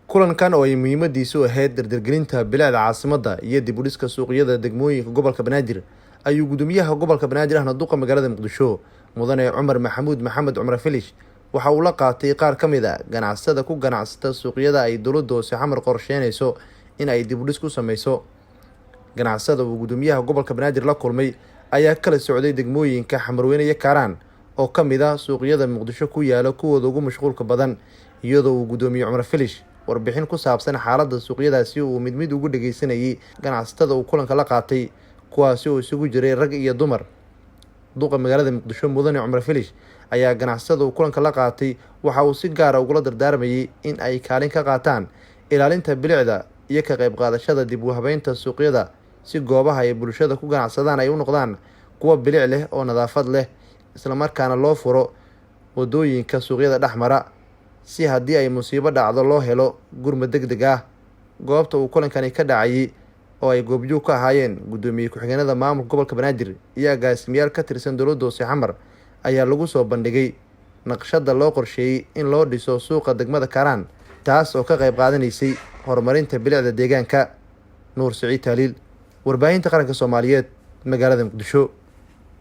kulankan oo ay muhiimadiisu ahayd dardargelinta bilicda caasimadda iyo dib u dhiska suuqyada degmooyinka gobolka Banaadir ayuu gudoomiyaha gobolka Banaadir ahna duqa magaalada Muqdisho mudane Cumar Maxamuud Maxamed Cumar Filish waxa uu la qaatay qaar ka mid ah ganacsada ku ganacsata suuqyada ay dowladda hoose xamar qorsheynayso in ay dib u dhis ku sameyso. Ganacsada uu gudoomiyaha gobolka Banaadir la kulmay ayaa kala socday degmooyinka Xamarweyne iyo Kaaraan oo ka mid ah suuqyada Muqdisho ku yaala kuwooda ugu mashquulka badan, iyadoo uu gudoomiye Cumar Filish warbixin ku saabsan xaaladda suuqyadaasi uu mid ugu dhageysanayay ganacsatada uu kulanka la qaatay, kuwaasi oo isugu jiray rag iyo dumar. Duqa magaalada Muqdisho mudane Cumar Filish ayaa ganacsada uu kulanka la qaatay waxa uu si gaar ah ugula dardaarmayay in ay kaalin ka qaataan ilaalinta bilicda iyo ka qayb qaadashada dib u habeynta suuqyada si goobaha ay bulshada ku ganacsadaan ay u noqdaan kuwo bilic leh oo nadaafad leh, isla markaana loo furo wadooyinka suuqyada dhexmara si haddii ay musiibo dhacdo loo helo gurmad degdeg ah. Goobta uu kulankani ka dhacayay oo ay goobjoog ka ahaayeen gudoomiye ku-xigeenada maamulka gobolka Banaadir iyo agaasimayaal ka tirsan dowladda hoose xamar ayaa lagu soo bandhigay naqshadda loo qorsheeyay in loo dhiso suuqa degmada Kaaraan, taas oo ka qayb qaadanaysay horumarinta bilicda deegaanka. Nuur Siciid Taaliil, warbaahinta qaranka Soomaaliyeed, magaalada Muqdisho.